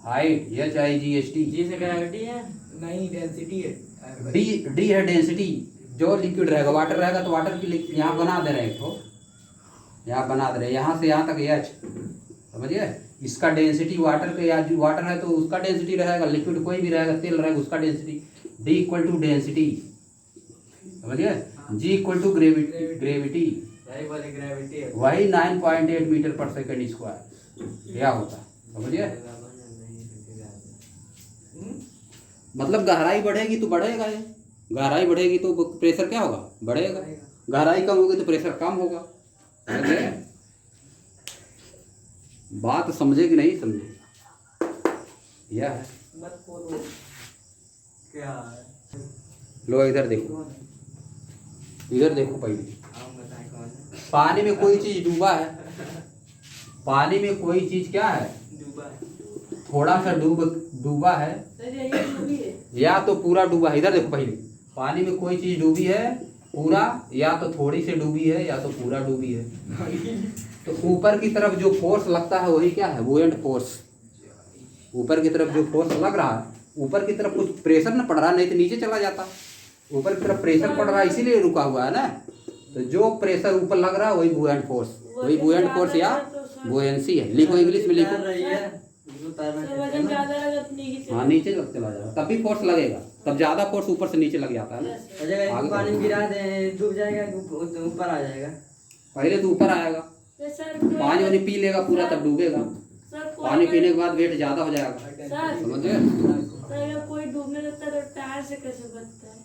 Height, HIGHT। जी से ग्रेविटी है, नहीं डेंसिटी है। D है डेंसिटी। जो लिक्विड रहेगा, वाटर रहेगा तो वाटर की यहाँ बना दे रहे हैं, तो यहाँ बना दे रहे हैं, यहाँ से यहाँ तक H, समझिए। इसका डेंसिटी वाटर पे, या वाटर है तो उसका डेंसिटी रहेगा, लिक्विड कोई भी रहेगा, तेल रहेगा, उसका डेंसिटी। D = डेंसिटी, समझिए। G = ग्रेविटी, वही 9.8 मीटर पर सेकेंड स्क्वायर क्या होता है, समझिए। मतलब गहराई बढ़ेगी तो बढ़ेगा, ये गहराई बढ़ेगी तो प्रेशर क्या होगा? बढ़ेगा। गहराई कम होगी तो प्रेशर कम होगा। समझे? बात समझे कि नहीं समझे? यह है। क्या है? लो इधर देखो, इधर देखो। पहले आप बताएं कौन है? पानी में कोई चीज डूबा है, पानी में कोई चीज क्या है? डूबा है। थोड़ा सा डूबा है, ये डूबी है। या तो पूरा डूबा है। इधर देखो, पहले पानी में कोई चीज डूबी है पूरा, या तो थोड़ी सी डूबी है, या तो पूरा डूबी है। तो ऊपर की तरफ जो फोर्स लगता है वही क्या है? बुएंट फोर्स। ऊपर की तरफ जो फोर्स लग रहा है, ऊपर की तरफ कुछ प्रेशर न पड़ रहा, नहीं तो नीचे चला जाता। ऊपर की तरफ प्रेशर पड़ रहा है इसीलिए रुका हुआ है ना। तो जो प्रेशर ऊपर लग रहा है वही बुएंट फोर्स, वही बुएंट फोर्स या बुएंसी है। लिखो, इंग्लिश में लिखो। वजन ज्यादा लगा तो नीचे हाँ, नीचे चला जाएगा, तब भी फोर्स लगेगा, तब ज्यादा फोर्स ऊपर से नीचे लग जाता है ना। अगर पानी में गिरा दे डूब जाएगा, ऊपर आ जाएगा। पहले तो ऊपर आएगा, पानी वानी पी लेगा पूरा, तब डूबेगा। पानी पीने के बाद वेट ज्यादा हो जाएगा, समझे? अगर कोई डूबने लगता है तो टायर से कैसे बचता है?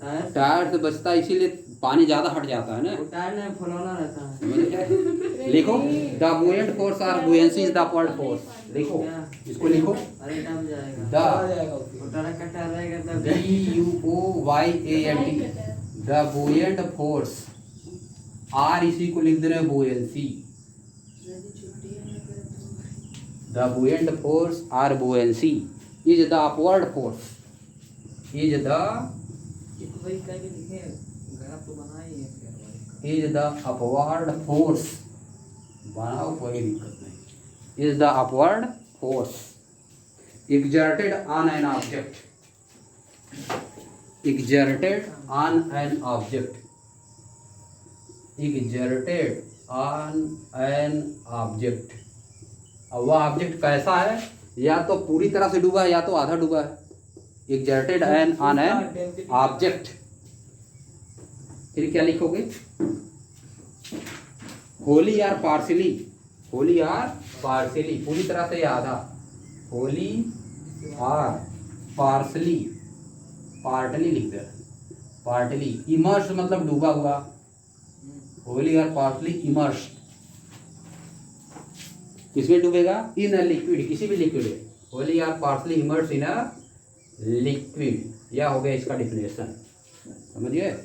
टायर से बचता है, इसीलिए पानी ज्यादा हट जाता है ना। वो टायर में फुलौना रहता है। लिखो the buoyant force or buoyancy is the upward force. लिखो क्या? इसको लिखो अरे डब जाएगा। द आ जाएगा उसमें। वो ट्रक का टायर रहेगा तब BUOYANT the buoyant force or, इसी को लिख दे रहे हैं buoyancy. The buoyant force or buoyancy is the upward force is the ये तो भाई क्या भी लिखे हैं, ग्राफ तो बना ही है फिर भाई। Is the upward force. बनाओ कोई दिक्कत नहीं। Is the upward force exerted on an object, exerted on an object, exerted on an object। अब वह ऑब्जेक्ट कैसा है, या तो पूरी तरह से डूबा है या तो आधा डूबा है। exerted on an object। फिर क्या लिखोगे, wholly or partially, wholly or partially, पूरी तरह से या आधा, होली आर पार्सली, पार्टली लिख दे, पार्टली। इमर्स मतलब डूबा हुआ, होली आर पार्सली इमर्स। किसमें डूबेगा, इन अ लिक्विड, किसी भी लिक्विड में। Wholly or partially immerse in a liquid, यह हो गया इसका डिफिनेशन, समझिए।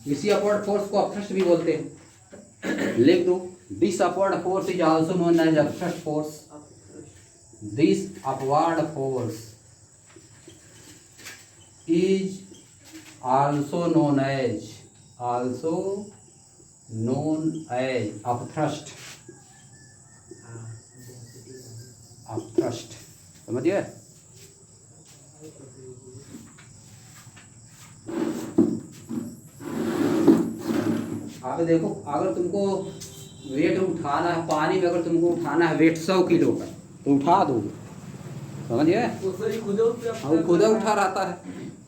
इसी अपवर्ड फोर्स को अपथ्रस्ट भी बोलते हैं, लिख दो। This upward force is also known as upthrust force. This upward force is also known as upthrust, upthrust, समझिए। आप देखो, अगर तुमको वेट उठाना है पानी में, अगर तुमको उठाना है वेट 100 किलो का, तो उठा दोगे, समझिए। वो सही खुद वो खुद उठा रहता है,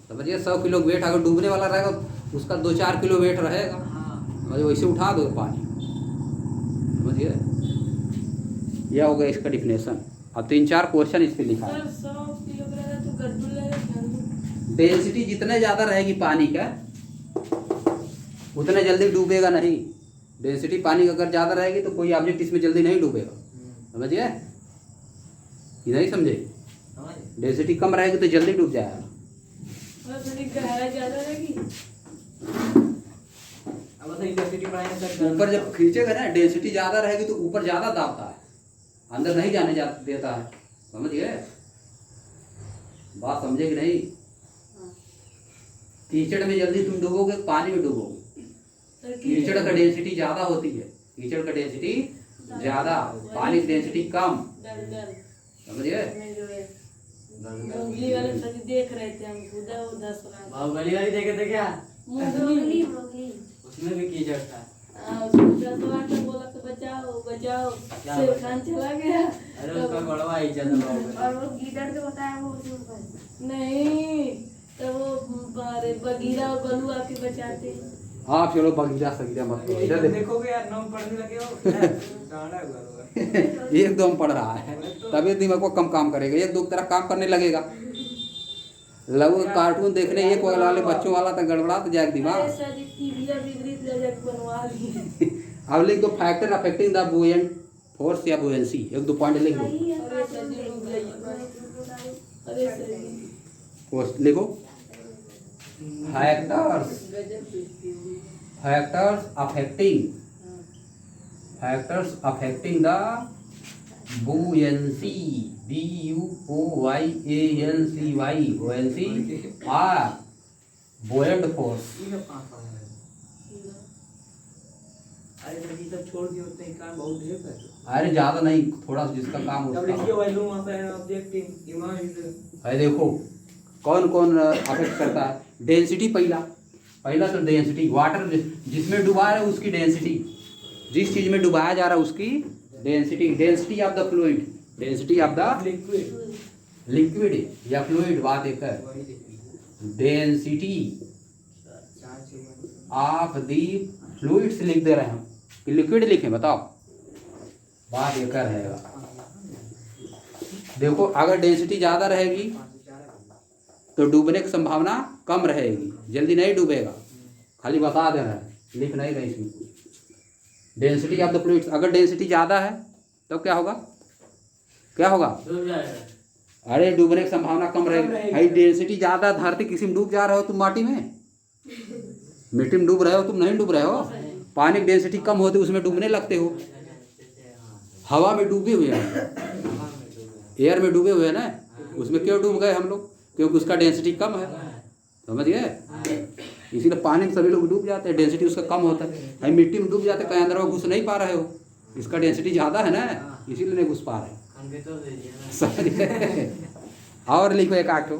समझिए। 100 किलो वेट अगर डूबने वाला रहेगा, उसका 2-4 किलो वेट रहेगा, समझिए, वैसे उठा दो पानी, समझिए। यह हो गया इसका डिफिनेशन। अब 3-4 क्वेश्चन इस पे लिखा है। 100 किलो का रहेगा तो गड्ढू लगेगा। डेंसिटी जितने ज़्यादा रहेगी पानी का, उतने जल्दी डूबेगा नहीं। डेंसिटी पानी की अगर ज़्यादा रहेगी तो कोई ऑब्जेक्ट इसमें जल्दी नहीं डूबेगा, समझिए। ये नहीं समझे, डेंसिटी कम रहेगी तो जल्दी डूब जाएगा। और थोड़ी गहराई ज्यादा रहेगी। अब मतलब इंटेंसिटी बढ़ाएंगे तब ऊपर जब खींचेगा ना, डेंसिटी ज़्यादा रहेगी तो ऊपर ज़्यादा दाबता है, अंदर नहीं जाने देता है, समझिए। बात समझे कि नहीं। कीचड़ में जल्दी तुम डूबोगे, पानी में डूबोगे। कीचड़ का डेंसिटी ज़्यादा होती है, कीचड़ का डेंसिटी ज़्यादा, पानी की डेंसिटी कम, डर समझिए। में जो है मोगली वाले सभी देख रहे थे, हम कूदा वो 10 रात बाहुबली वाली देखे थे क्या? मोगली उसमें भी कीचड़ था। उसको 10 रात तक बोला तो बचाओ बचाओ, क्या शेर बचाओ? खान चला गया। अरे उसका बड़वा ही चल बाहुबली। और वो गीदड़ जो होता है वो नहीं, तो वो अरे बगीरा और बलू आके बचाते हैं। आप चलो बगीरा सगीरा मत करो, इधर देखो। देखोगे यार, नाम पढ़ने लगे हो डांडा हुआ होगा। एकदम पढ़ रहा है, तभी दिमाग को कम काम करेगा, एक दो तरह काम करने लगेगा। लघु कार्टून देखने एक वाले बच्चों वाला तो गड़बड़ा तो जाएगा दिमाग। अरे सर जी टीविया बिगड़ी ले जाके बनवा ली। अब लिख दो, factor affecting the buoyant force या बुएंसी, 1-2 पॉइंट लिख दो। अरे सर जी डूब जाइए। अरे सर जी पोस्ट लिखो, फैक्टर्स, गजब बेइज्जती हुई। Factors affecting the buoyancy, BUOYANCY, buoyancy or buoyant force. ये सब कहाँ पढ़ा है? अरे सर ये सब छोड़ दिए होते हैं, काम बहुत ढेर कर। अरे ज़्यादा नहीं, थोड़ा सा जिसका काम तब उसका। लिखिए volume of an object in image. है देखो कौन कौन अफेक्ट करता है। डेंसिटी, पहला तो डेंसिटी, वाटर जिसमें डुबा रहे उसकी डेंसिटी, जिस चीज में डुबाया जा रहा है उसकी density, density of the fluid, density of the liquid liquid या फ्लूइड, बात एक है। वही लिखिए। डेंसिटी चार चीज़ ऑफ द फ्लूइड्स लिख दे रहे हैं हम कि लिक्विड लिखें, बताओ, बात एक रहेगा। देखो अगर डेंसिटी ज़्यादा रहेगी तो डूबने की संभावना कम रहेगी, जल्दी नहीं डूबेगा। खाली बता दे रहा है, लिख नहीं रहे इसमें कुछ। डेंसिटी ऑफ द फ्लूइड्स, अगर डेंसिटी ज़्यादा है तो क्या होगा, क्या होगा? डूब जाएगा। अरे डूबने की संभावना कम रहेगी। भाई डेंसिटी ज़्यादा, धरती किसी में डूब जा रहे हो तुम, माटी में, मिट्टी में डूब रहे हो तुम, नहीं डूब रहे हो। पानी की डेंसिटी कम होती उसमें डूबने लगते हो। हवा में डूबे हुए हैं, एयर में डूबे हुए हैं ना, उसमें क्यों डूब गए हम लोग? क्योंकि उसका डेंसिटी कम है, समझ गए? इसीलिए पानी में सभी लोग डूब जाते हैं, डेंसिटी उसका कम होता है। हम मिट्टी में डूब जाते हैं, कहीं अंदर में घुस नहीं पा रहे हो, इसका डेंसिटी ज़्यादा है ना, इसीलिए नहीं घुस पा रहे। समझ गए? और लिखो एक आठो,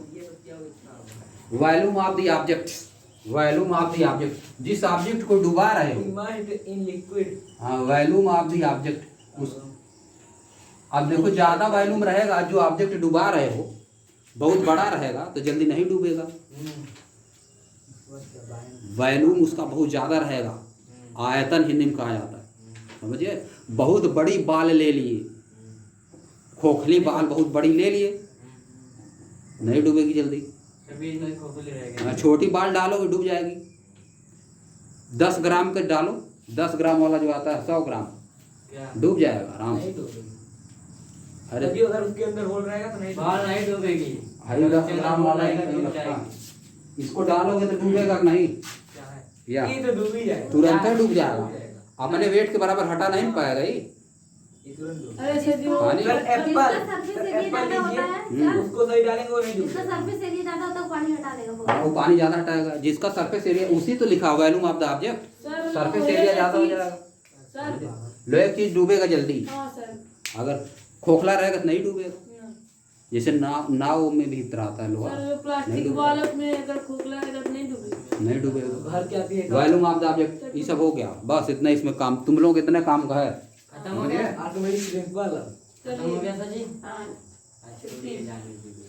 volume of the object, volume of the object, जिस ऑब्जेक्ट को डुबा रहे हो, इन लिक्विड। हाँ, वॉल्यूम ऑफ द ऑब्जेक्ट। उस अब देखो ज़्यादा वॉल्यूम रहेगा, जो ऑब्जेक्ट डुबा रहे हो बहुत बड़ा रहेगा तो जल्दी नहीं डूबेगा। वॉल्यूम उसका बहुत ज़्यादा रहेगा, आयतन हिंदी में कहा जाता है, समझिए? बहुत बड़ी बाल ले लिए, खोखली बाल बहुत बड़ी ले लिए, नहीं डूबेगी जल्दी। छोटी बाल डालोगे डूब जाएगी। 10 ग्राम का डालो, 10 ग्राम वाला जो आता है 100 ग्राम, डूब जाएगा आराम से। अरे तभी अगर उसके अंदर होल रहेगा तो नहीं, बाल नहीं डूबेगी। भाई 10 ग्राम वाला ही नहीं लगता, इसको डालोगे तो डूबेगा नहीं, क्या है या ये तो डूब ही जाएगा, तुरंत ही डूब जाएगा। अपने वेट के बराबर हटा नहीं पाएगा ये तुरंत डूब। अरे छेदी हो, पानी- सर जिसका Apple, surface sir area Apple ज्यादा होता लीजिए, है सर, उसको सही डालेंगे वो नहीं जिसका डूबेगा। सरफेस एरिया ज्यादा होता है वो पानी हटा देगा हाँ, बहुत। वो पानी ज़्यादा हटाएगा। जिसका सरफेस एरिया, उसी तो लिखा हुआ volume of the object, sir surface area ज़्यादा हो जाएगा। सर, लो एक चीज़ डूबेगा जल्दी, हाँ सर, अगर खोखला रहेगा तो नहीं डूबेगा। हाँ। जैसे नाव में भी इतना आता है लोहा, सर नहीं प्लास्टिक डूबेगा। वाला में अगर खोखला रहेगा तो नहीं डूबेगा। नहीं डूबेगा। भर के आती है वॉल्यूम ऑफ द ऑब्जेक्ट, ये सब हो गया, बस इतना इसमें काम, तुम लोग इतने काम का है। खत्म हो गया। Automatic sprinkler. खत्म हो गया सर जी। हाँ, अच्छा, ये जाने दीजिए।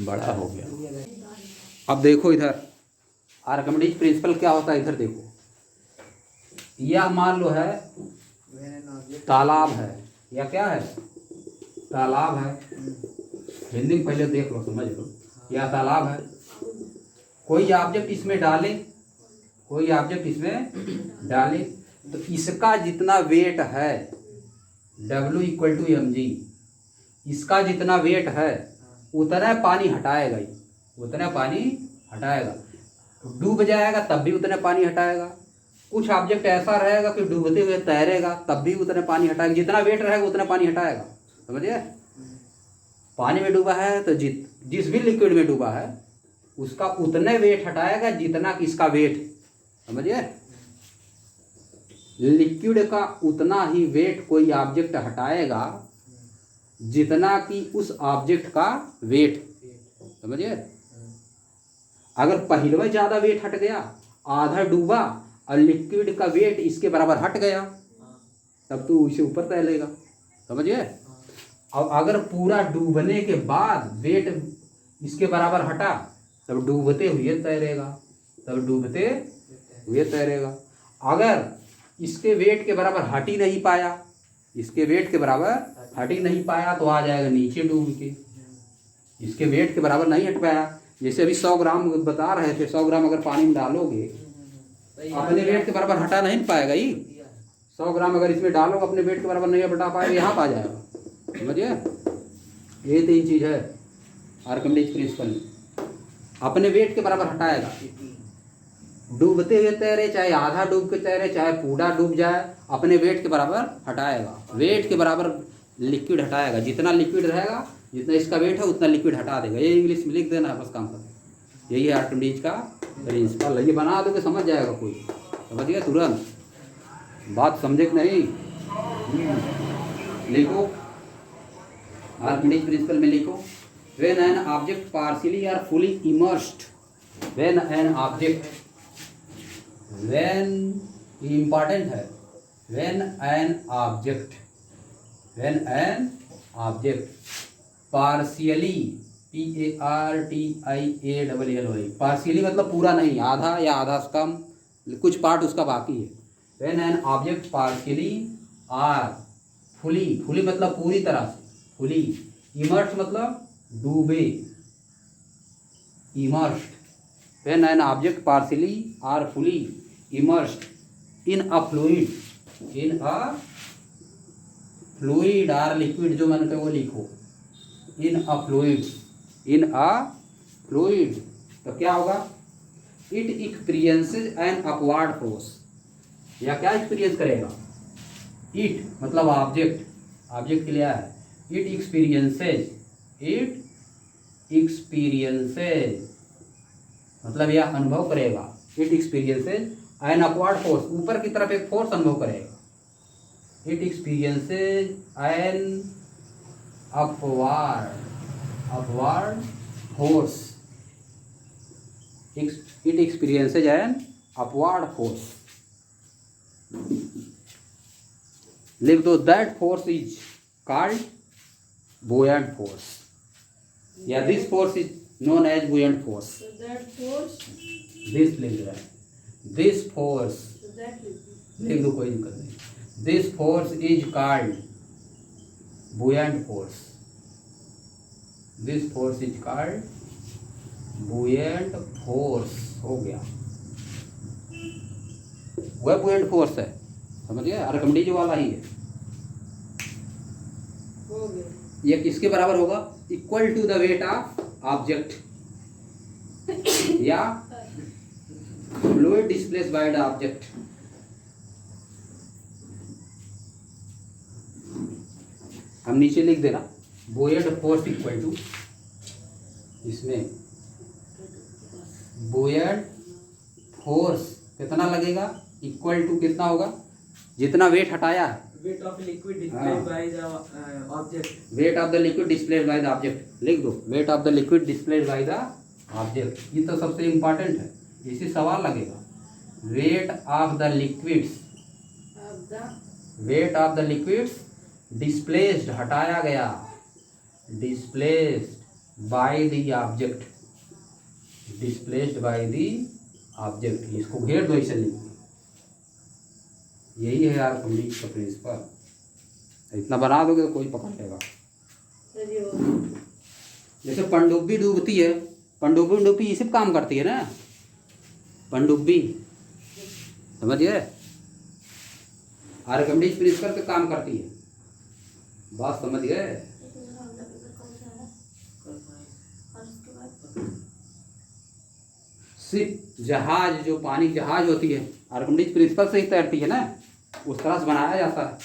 बड़ा हो गया। अब देखो इधर आर्किमिडीज प्रिंसिपल क्या होता है, इधर देखो। यह मान लो है तालाब है, या क्या है, तालाब है। हिंदी में पहले देख लो, समझ लो, यह तालाब है। कोई ऑब्जेक्ट इसमें डाले, कोई ऑब्जेक्ट इसमें डाले तो इसका जितना वेट है W = mg, इसका जितना वेट है उतना पानी हटाएगा ही, उतना पानी हटाएगा। डूब जाएगा तब भी उतना पानी हटाएगा। कुछ ऑब्जेक्ट ऐसा रहेगा कि डूबते हुए तैरेगा तब भी उतना पानी हटाएगा, जितना वेट रहेगा उतना पानी हटाएगा, समझिए? पानी में डूबा है तो जिस भी लिक्विड में डूबा है उसका उतने वेट हटाएगा जितना कि इसका वेट, समझिए? लिक्विड का उतना ही वेट कोई ऑब्जेक्ट हटाएगा जितना कि उस ऑब्जेक्ट का वेट, समझिए? अगर पहले ज़्यादा वेट हट गया, आधा डूबा और लिक्विड का वेट इसके बराबर हट गया, तब तो इसे ऊपर तैरेगा, समझिए? अब अगर पूरा डूबने के बाद वेट इसके बराबर हटा तब डूबते हुए तैरेगा, तब डूबते हुए तैरेगा। अगर इसके वेट के बराबर हट ही नहीं पाया, इसके वेट के बराबर हट ही नहीं पाया तो आ जाएगा नीचे डूब के। इसके वेट के बराबर नहीं हट पाया, जैसे अभी 100 ग्राम बता रहे थे, 100 ग्राम अगर पानी में डालोगे अपने वेट के बराबर हटा नहीं पाएगा ही। 100 ग्राम अगर इसमें डालोगे अपने वेट के बराबर नहीं हटा पाएगा, यहाँ पर आ जाएगा, समझिए? ये 3 चीज़ है आर्किमिडीज प्रिंसिपल में। अपने वेट के बराबर हटाएगा, डूबते हुए तैरे, चाहे आधा डूब के तैरे, चाहे पूरा डूब जाए, अपने वेट के बराबर हटाएगा। वेट के बराबर लिक्विड हटाएगा, जितना लिक्विड रहेगा, जितना इसका वेट है उतना लिक्विड हटा देगा। ये इंग्लिश में लिख देना है, बस काम कर। यही है आर्किमिडीज का प्रिंसिपल। ये बना दो कि समझ जाएगा कोई, समझ गया तुरंत, बात समझे कि नहीं? लिखो आर्किमिडीज प्रिंसिपल में लिखो, when an object partially or fully immersed, when an object, when important है, when an object partially, partially, partially मतलब पूरा नहीं, आधा या आधा से कम, कुछ पार्ट उसका बाकी है। when an object partially or fully, fully मतलब पूरी तरह से, fully, immersed मतलब डूबे, immersed, when an object partially or fully immersed in a fluid or liquid, जो मैंने कहा वो लिखो, in a fluid, तो क्या होगा? It experiences an upward force, या क्या एक्सपीरियंस करेगा? It मतलब ऑब्जेक्ट के लिए है, it experiences मतलब यह अनुभव करेगा, it experiences an upward force, ऊपर की तरफ एक फोर्स अनुभव करेगा, it experiences an upward force, it experiences an upward force. लिख दो, that force is called buoyant force, या this force is known as buoyant force. So that force, this लिख रहा है, this force so that लिख दो, कोई दिक्कत नहीं. This force is called buoyant force. This force is called buoyant force. हो गया, वह buoyant force है, समझिए, आर्किमिडीज वाला ही है. हो गया. ये किसके बराबर होगा? Equal to the weight of object, या fluid displaced by the object. हम नीचे लिख देना, बुoyant फोर्स इक्वल टू, इसमें बुoyant फोर्स कितना लगेगा? इक्वल टू कितना होगा? जितना वेट हटाया है, weight of liquid displayed by the object. Weight of the liquid displayed bye the object. लिख दो, weight of the liquid displayed bye the object. ये तो सबसे इम्पोर्टेंट है, इसी सवाल लगेगा. Weight of the liquids, weight of the liquids displaced, हटाया गया, displaced by the object, displaced by the object. इसको घेर दो, इसे लिख. यही है यार आर्किमिडीज का प्रिंसिपल. इतना बना दोगे तो कोई पकड़ लेगा. चलिए हो गया. जैसे पनडुब्बी डूबती है, पनडुब्बी इसी पे काम करती है ना, पनडुब्बी, समझिए, आर्किमिडीज प्रिंसिपल पे काम करती है. बात समझ गए? सिर्फ जहाज, जो पानी जहाज होती है, आर्किमिडीज प्रिंसिपल से ही तैरती है ना, उस तरह से बनाया जाता है.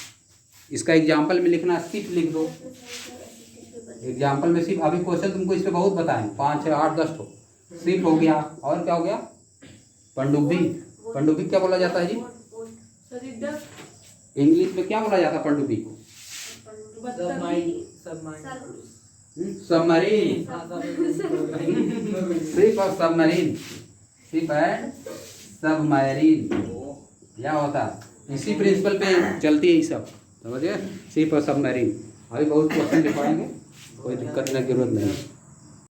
इसका एग्जाम्पल में लिखना, सिर्फ लिख दो. एग्जाम्पल में सिर्फ, अभी क्वेश्चन तुमको इस पे बहुत बताएं, 5, 6, 8, 10 तो सिर्फ हो गया. और क्या हो गया? पनडुब्बी. पनडुब्बी क्या बोला जाता है जी? सरिंडर. इंग्लिश में क्या बोला जाता है पनडुब्बी को? सबमरीन. शिप और सबमरीन, शिप एंड सबमरीन, क्या होता है? इसी प्रिंसिपल पे चलती है ये सब, समझिए, शिप और सबमरीन. अभी बहुत क्वेश्चन लिखवाएंगे, कोई दिक्कत की जरूरत नहीं.